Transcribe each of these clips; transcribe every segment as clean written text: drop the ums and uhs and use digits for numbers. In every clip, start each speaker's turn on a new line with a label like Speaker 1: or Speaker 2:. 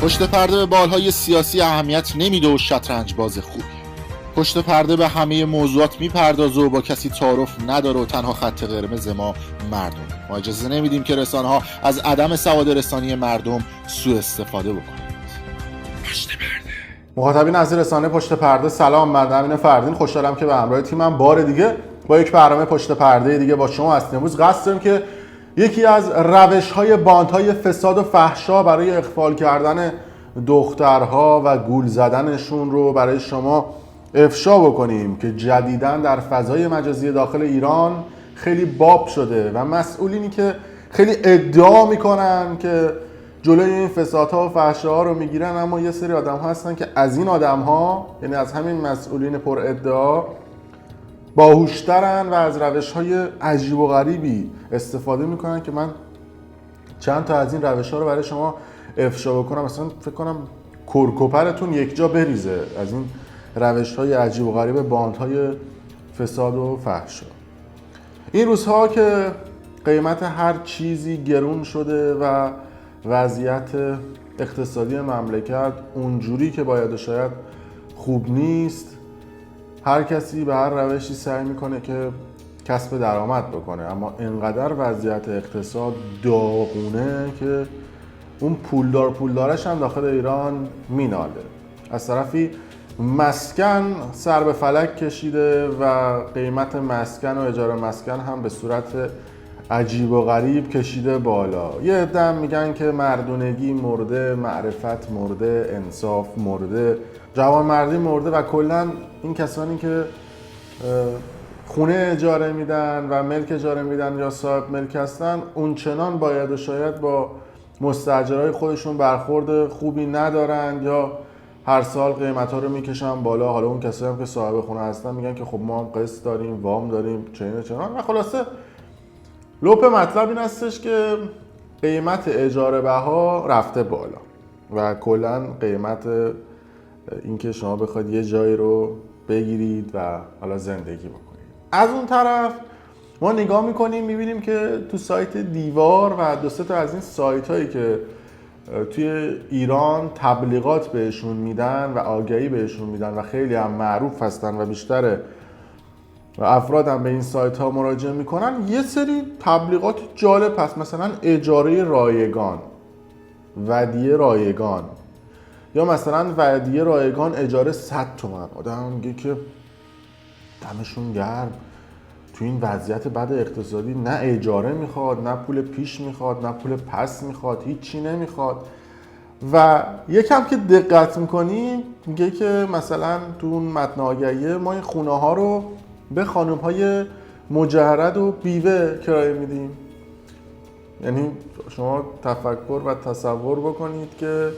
Speaker 1: پشت پرده به بالهای سیاسی اهمیت نمیده و شطرنج باز خوبی. پشت پرده به همه موضوعات میپردازه و با کسی تعارف نداره و تنها خط قرمز ما مردم. ما اجازه نمیدیم که رسانه‌ها از عدم سواد رسانی مردم سوء استفاده بکنند. پشت پرده.
Speaker 2: مخاطبین از رسانه پشت پرده سلام، من امین فردین خوشحالم که به همراه تیمم بار دیگه با یک برنامه پشت پرده دیگه با شما هستیم. امروز قصد داریم که یکی از روش‌های باندهای فساد و فحشا برای اغفال کردن دخترها و گول زدنشون رو برای شما افشا بکنیم که جدیداً در فضای مجازی داخل ایران خیلی باب شده و مسئولینی که خیلی ادعا میکنن که جلوی این فسادها و فحشاها رو میگیرن، اما یه سری آدم ها هستن که از این آدم ها، یعنی از همین مسئولین پر ادعا، باهوشترن و از روش‌های عجیب و غریبی استفاده میکنن که من چند تا از این روش‌ها رو برای شما افشا بکنم. مثلا فکر کنم کرکوپرتون یک جا بریزه از این روش‌های عجیب و غریب باندهای فساد و فحشا. این روزها که قیمت هر چیزی گرون شده و وضعیت اقتصادی مملکت اونجوری که باید و شاید خوب نیست، هر کسی به هر روشی سعی میکنه که کسب درآمد بکنه، اما انقدر وضعیت اقتصاد داغونه که اون پولدارش هم داخل ایران میناله. از طرفی مسکن سر به فلک کشیده و قیمت مسکن و اجاره مسکن هم به صورت عجیب و غریب کشیده بالا. یه عده میگن که مردونگی مرده، معرفت مرده، انصاف مرده، جوانمردی مرده و کلا این کسانی که خونه اجاره میدن و ملک اجاره میدن یا صاحب ملک هستن اونچنان باید و شاید با مستاجرای خودشون برخورد خوبی ندارن یا هر سال قیمتا رو میکشن بالا. حالا اون کسایی هم که صاحب خونه هستن میگن که خب ما هم قسط داریم، وام داریم، چنان و خلاصه لپ مطلب این هستش که قیمت اجاره بها رفته بالا و کلا قیمت اینکه شما بخواید یه جایی رو بگیرید و حالا زندگی بکنید. از اون طرف ما نگاه میکنیم میبینیم که تو سایت دیوار و دو سه تا از این سایت هایی که توی ایران تبلیغات بهشون میدن و آگهی بهشون میدن و خیلی هم معروف هستن و بیشتر افراد هم به این سایت ها مراجعه میکنن، یه سری تبلیغات جالب هست. مثلا اجاره رایگان، ودیعه رایگان، یا مثلا ودیعه رایگان اجاره 100 تومن. آدم میگه که دمشون گرم، تو این وضعیت بد اقتصادی نه اجاره میخواد، نه پول پیش میخواد، نه پول پس میخواد، هیچی نمیخواد. و یکم که دقت میکنیم میگه که مثلا تو اون متن آگهیه ما این خونه ها رو به خانم های مجرد و بیوه کرایه میدیم. یعنی شما تفکر و تصور بکنید که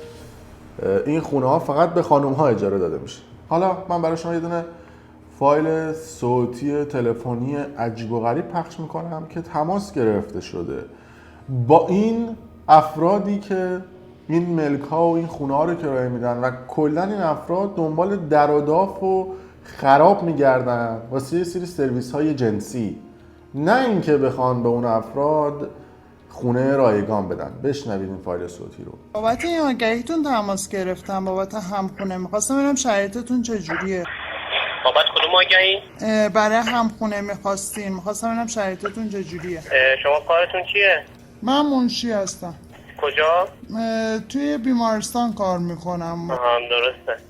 Speaker 2: این خونه ها فقط به خانم ها اجاره داده میشه. حالا من برای شما یه دونه فایل صوتی تلفنی عجیب و غریب پخش میکنم که تماس گرفته شده با این افرادی که این ملک ها و این خونه ها رو کرایه میدن و کلا این افراد دنبال در و داف و خراب میگردن واسه یه سری سرویس های جنسی، نه اینکه بخوان به اون افراد خونه رایگان بدن. بشنوید این فایل صوتی رو.
Speaker 3: بابت این آگهیتون تماس گرفتم، بابت همخونه. میخواستم ببینم شرایطتون چجوریه.
Speaker 4: بابت کدوم آگهی؟
Speaker 3: برای همخونه میخواستم ببینم شرایطتون چجوریه.
Speaker 4: شما کارتون چیه؟
Speaker 3: من منشی هستم.
Speaker 4: کجا؟
Speaker 3: توی بیمارستان کار میکنم.
Speaker 4: درسته.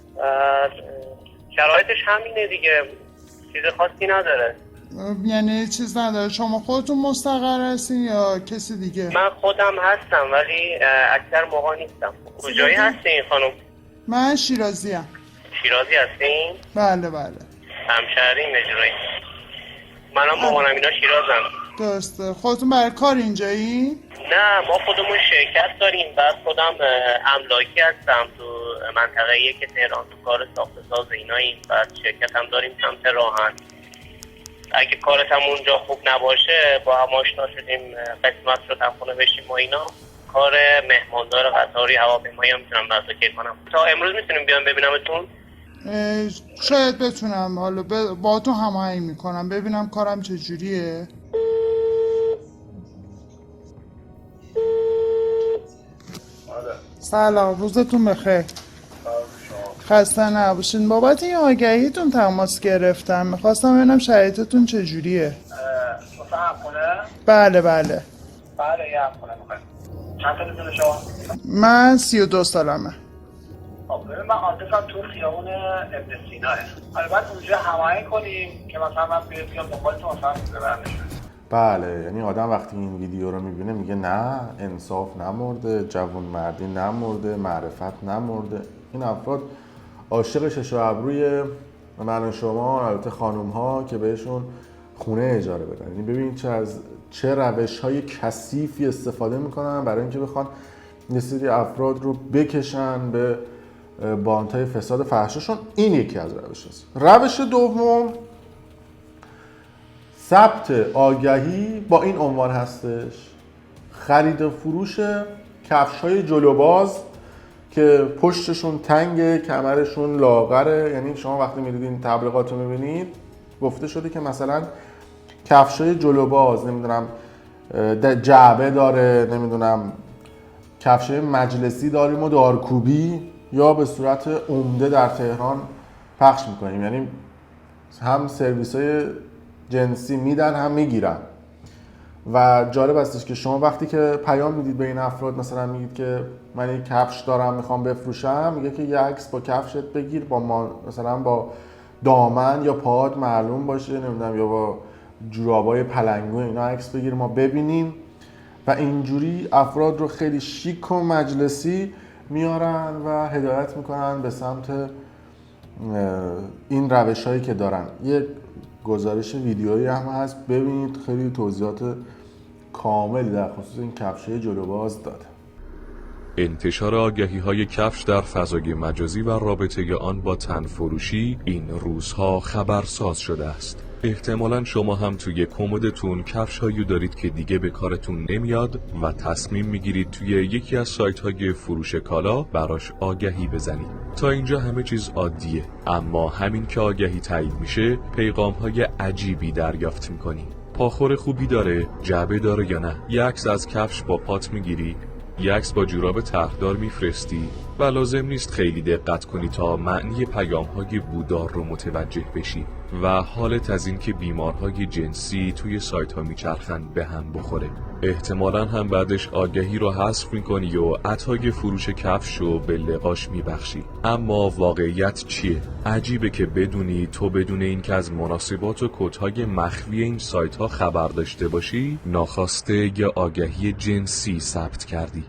Speaker 4: شرایطش همینه دیگه، چیز خاصی نداره.
Speaker 3: یعنی چیز نداره؟ شما خودتون مستقر هستین یا کسی دیگه؟
Speaker 4: من خودم هستم ولی اکثر موقع نیستم. کجایی هستین خانم؟
Speaker 3: من شیرازیم.
Speaker 4: شیرازی هستین؟
Speaker 3: بله بله.
Speaker 4: همشهرین اجرایی. منم مامانم اینا شیرازم.
Speaker 3: درسته. خودتون برای کار اینجایی؟
Speaker 4: نه، ما خودمون شرکت داریم. بعد خودم املاکی هستم تو منطقه یک تهران، تو کار ساخت ساز ایناییم. بعد شرکت هم داریم سمت راهن. اگه کارت هم اونجا خوب نباشه با هم آشنا شدیم، قسمت رو تفونه بشیم و اینا، کار مهماندار قطاری هواپیمایی هم میتونم براتون که کنم. تا امروز میتونیم بیان ببینمتون؟
Speaker 3: شاید بتونم. حالا با تو هماهنگ میکنم ببینم کارم چجوریه. سلام، روزتون بخیر. خسته نباشین. بابت این آگهیتون تماس گرفتم، میخواستم ببینم شرایطتون چجوریه.
Speaker 5: مثلا همخونه؟
Speaker 3: بله.
Speaker 5: بله یه همخونه میخوایم. چند تا میتونه شما؟
Speaker 3: من 32 سالمه.
Speaker 5: خب ببین من آدرسم تو خیابون ابن سیناه. بعد اونجا هماهنگ کنیم که مثلا من بیام دنبالتون مثلا ببرمشون.
Speaker 2: بله، یعنی آدم وقتی این ویدیو رو میبینه میگه نه، انصاف نمرده، جوان مردی نمرده، معرفت نمرده. این افراد عاشق شش و ابروی من و شما، البته خانوم ها، که بهشون خونه اجاره بدن. یعنی ببین چه روش های کثیفی استفاده میکنن برای اینکه بخوان یه سری افراد رو بکشن به بانتای فساد فحششون. این یکی از روش هست. روش دوم ثبت آگهی با این عنوان هستش: خرید و فروش کفش‌های جلوباز که پشتشون تنگه، کمرشون لاغره. یعنی شما وقتی میرید این تبلیغات رو میبینید گفته شده که مثلا کفش‌های جلوباز، نمیدونم جعبه داره، نمیدونم کفش‌های مجلسی داریم و دارکوبی، یا به صورت عمده در تهران پخش میکنیم. یعنی هم سرویس‌های جنسی میدن هم میگیرن. و جالب هستش که شما وقتی که پیام میدید به این افراد، مثلا میگید که من یک کفش دارم میخوام بفروشم، میگه که یه عکس با کفشت بگیر، با مثلا با دامن یا پاهات معلوم باشه، نمیدونم، یا با جورابای پلنگو اینا عکس بگیر ما ببینیم. و اینجوری افراد رو خیلی شیک و مجلسی میارن و هدایت میکنن به سمت این روش هایی که دارن. یه گزارش ویدیویی هم هست، ببینید، خیلی توضیحات کاملی در خصوص این کفش‌های جلوباز داده.
Speaker 6: انتشار آگهی‌های کفش در فضای مجازی و رابطه آن با تن‌فروشی این روزها خبرساز شده است. احتمالاً شما هم توی کمدتون کفش‌هایی دارید که دیگه به کارتون نمیاد و تصمیم میگیرید توی یکی از سایت‌های فروش کالا براش آگهی بزنید. تا اینجا همه چیز عادیه، اما همین که آگهی تایید میشه پیغام‌های عجیبی دریافت می‌کنی. پاخور خوبی داره، جعبه داره یا نه؟ یه عکس از کفش با پات میگیری، یه عکس با جوراب طرحدار میفرستی و لازم نیست خیلی دقت کنی تا معنی پیام‌های بودار رو متوجه بشی و حالت از این که بیمارهای جنسی توی سایت ها میچرخن به هم بخوره. احتمالاً هم بعدش آگهی رو حذف میکنی و عطای فروش کفش رو به لقاش میبخشی. اما واقعیت چیه؟ عجیبه که بدونی تو بدون این که از مناسبات و کدهای مخفی این سایت ها خبر داشته باشی، ناخواسته یه آگهی جنسی ثبت کردی.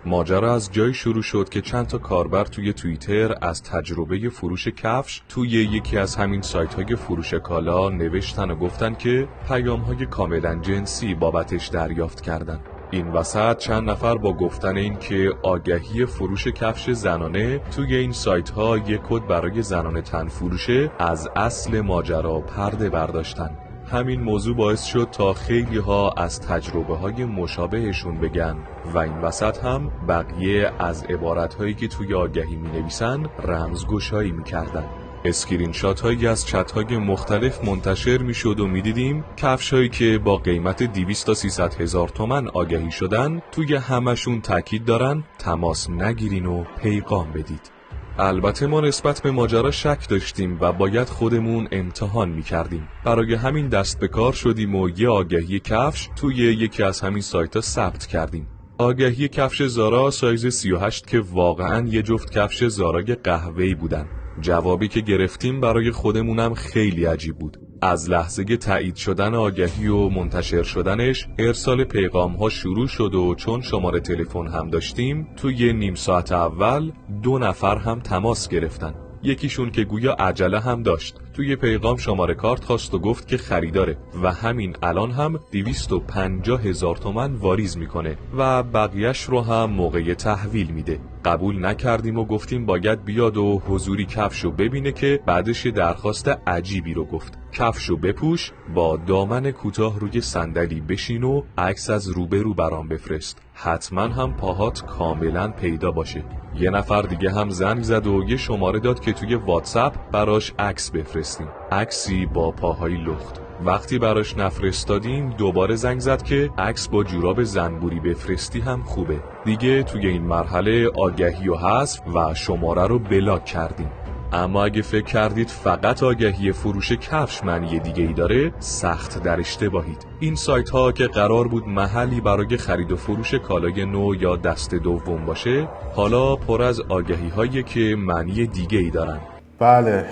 Speaker 6: ماجرا از جایی شروع شد که چند تا کاربر توی توییتر از تجربه فروش کفش توی یکی از همین سایت‌های فروش کالا نوشتن و گفتن که پیام‌های کاملا جنسی بابتش دریافت کردن. این وسط چند نفر با گفتن این که آگهی فروش کفش زنانه توی این سایت‌ها یک کد برای زنانه تن فروشه، از اصل ماجرا پرده برداشتن. همین موضوع باعث شد تا خیلی ها از تجربه های مشابهشون بگن و این وسط هم بقیه از عبارت هایی که توی آگهی می نویسن رمزگشایی می کردن. اسکرین شات هایی از چت های مختلف منتشر می شد و می دیدیم کفش هایی که با قیمت 200 تا 300 هزار تومن آگهی شدن توی همشون تاکید دارن تماس نگیرین و پیغام بدید. البته ما نسبت به ماجرا شک داشتیم و باید خودمون امتحان می‌کردیم. برای همین دست به کار شدیم و یه آگهی کفش توی یکی از همین سایت‌ها ثبت کردیم. آگهی کفش زارا سایز 38 که واقعاً یه جفت کفش زارای قهوه‌ای بودن. جوابی که گرفتیم برای خودمونم خیلی عجیب بود. از لحظه تایید شدن آگهی و منتشر شدنش ارسال پیغام ها شروع شد و چون شماره تلفن هم داشتیم توی نیم ساعت اول 2 نفر هم تماس گرفتن. یکیشون که گویا عجله هم داشت توی پیغام شماره کارت خواست و گفت که خریداره و همین الان هم 250 هزار تومن واریز میکنه و بقیهش رو هم موقع تحویل میده. قبول نکردیم و گفتیم باید بیاد و حضوری کفشو ببینه که بعدش درخواست عجیبی رو گفت. کفشو بپوش، با دامن کوتاه روی صندلی بشین و عکس از روبرو برام بفرست. حتما هم پاهات کاملا پیدا باشه. یه نفر دیگه هم زنگ زد و یه شماره داد که توی واتساپ براش عکس بفرستیم. عکسی با پاهای لخت. وقتی براش نفرستادیم دوباره زنگ زد که عکس با جوراب زنبوری بفرستی هم خوبه. دیگه توی این مرحله آگهی و حذف و شماره رو بلاک کردیم. اما اگه فکر کردید فقط آگهی فروش کفش معنی دیگه‌ای داره، سخت در اشتباهید. این سایت ها که قرار بود محلی برای خرید و فروش کالای نو یا دست دوم باشه، حالا پر از آگهی هایی که معنی دیگه‌ای دارن.
Speaker 2: بله،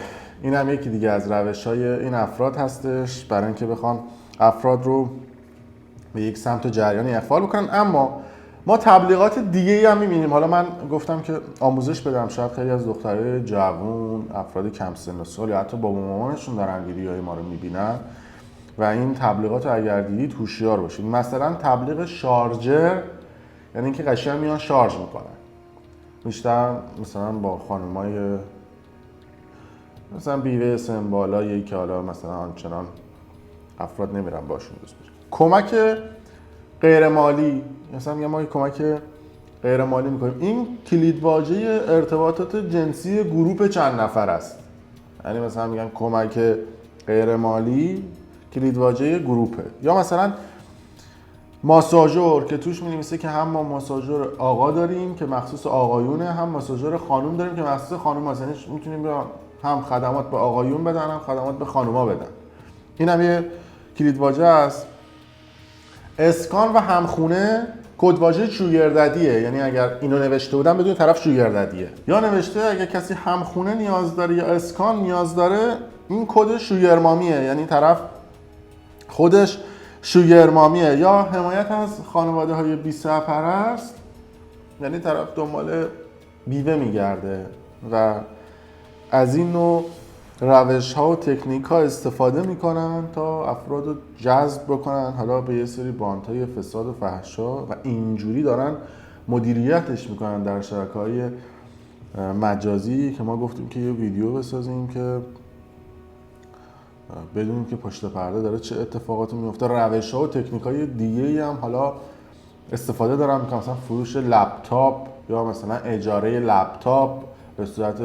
Speaker 2: این هم یکی دیگه از روش‌های این افراد هستش برای اینکه بخوان افراد رو به یک سمت جریانی اخفال بکنن. اما ما تبلیغات دیگه‌ای هم می‌بینیم. حالا من گفتم که آموزش بدم، شاید خیلی از دخترای جوان، افراد کم سن و سال یا حتی بابا مامانشون دارن ویدیوهای ما رو می‌بینن و این تبلیغات رو اگر دیدید هوشیار باشید. مثلا تبلیغ شارژر، یعنی اینکه قشنگ میان شارژ میکنن. بیشتر مثلا با خانمای مثلا بیوه سن بالایی که حالا مثلا آنچنان افراد نمیرن باشون دوست باشن. کمک غیر مالی، مثلا میگم ما کمک غیر مالی میکنیم. این کلیدواژه ارتباطات جنسی گروپ چند نفر است. یعنی مثلا میگن کمک غیر مالی کلیدواژه گروپه. یا مثلا ماساژور که توش می‌نویسه که هم ما ماساژور آقا داریم که مخصوص آقایونه، هم ماساژور خانم داریم که مخصوص خانم هست. یعنی میتونیم هم خدمات به آقایون بدن هم خدمات به خانوما بدن. این هم یه کلیدواژه است. اسکان و همخونه کدواژه شوگرددیه، یعنی اگر اینو نوشته بودن بدون طرف شوگرددیه. یا نوشته اگر کسی همخونه نیاز داره یا اسکان نیاز داره، این کد شوگرمامیه، یعنی طرف خودش شوگرمامیه. یا حمایت از خانواده های بی سرپرست، یعنی طرف دنبال بیوه میگرده و از این نوع روش ها و تکنیک ها استفاده میکنن تا افراد رو جذب بکنن، حالا به یه سری باند های فساد و فحشا، و اینجوری دارن مدیریتش میکنن در شبکه‌های مجازی که ما گفتیم که یه ویدیو بسازیم که بدونیم که پشت پرده داره چه اتفاقاتی میفته. روش ها و تکنیک های دیگه‌ای هم حالا استفاده دارن میکنن، مثلا فروش لپتاپ یا مثلا اجاره لپتاپ به صورت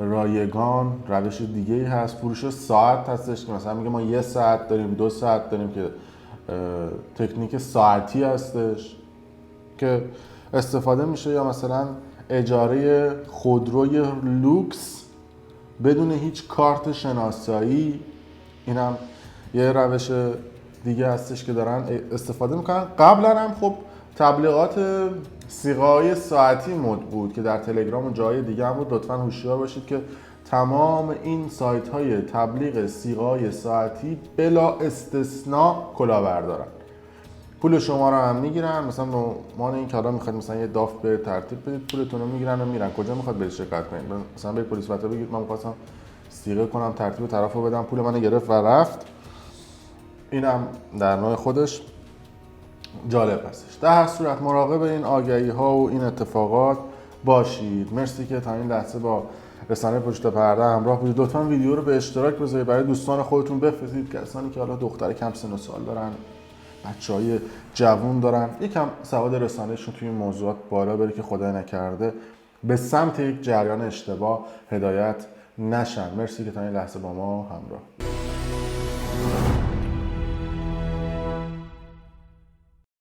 Speaker 2: رایگان. روش دیگه‌ای هست فروش ساعت هستش که مثلا میگه ما 1 ساعت داریم 2 ساعت داریم که تکنیک ساعتی هستش که استفاده میشه. یا مثلا اجاره خودروی لوکس بدون هیچ کارت شناسایی، اینم یه روش دیگه هستش که دارن استفاده میکنن. قبلا هم خب تبلیغات صیغه‌های ساعتی مد بود که در تلگرام و جای دیگه هم بود. لطفاً هوشیار باشید که تمام این سایت های تبلیغ صیغه‌های ساعتی بلا استثناء کلاهبردارن. پول شما رو هم میگیرن، مثلا مان این که حالا میخواید مثلا یه داف به ترتیب بدید، پولتون رو میگیرن و میرن. کجا میخواد برید شرکت کنید؟ مثلا به پلیس وقتا بگید من می‌خواستم صیغه کنم ترتیب طرفو بدم، پول منو گرفت و رفت. اینم در نوع خودش جالب هستش. در هر صورت مراقب این آگهی ها و این اتفاقات باشید. مرسی که تا این لحظه با رسانه پشت پرده همراه بودید. لطفاً ویدیو رو به اشتراک بذارید، برای دوستان خودتون بفرستید، کسانی که حالا دختر کم سن و سال دارن، بچهای جوون دارن، یکم سواد رسانه‌شون توی این موضوعات بالا بره که خدای نکرده به سمت یک جریان اشتباه هدایت نشن. مرسی که تا این لحظه با ما همراه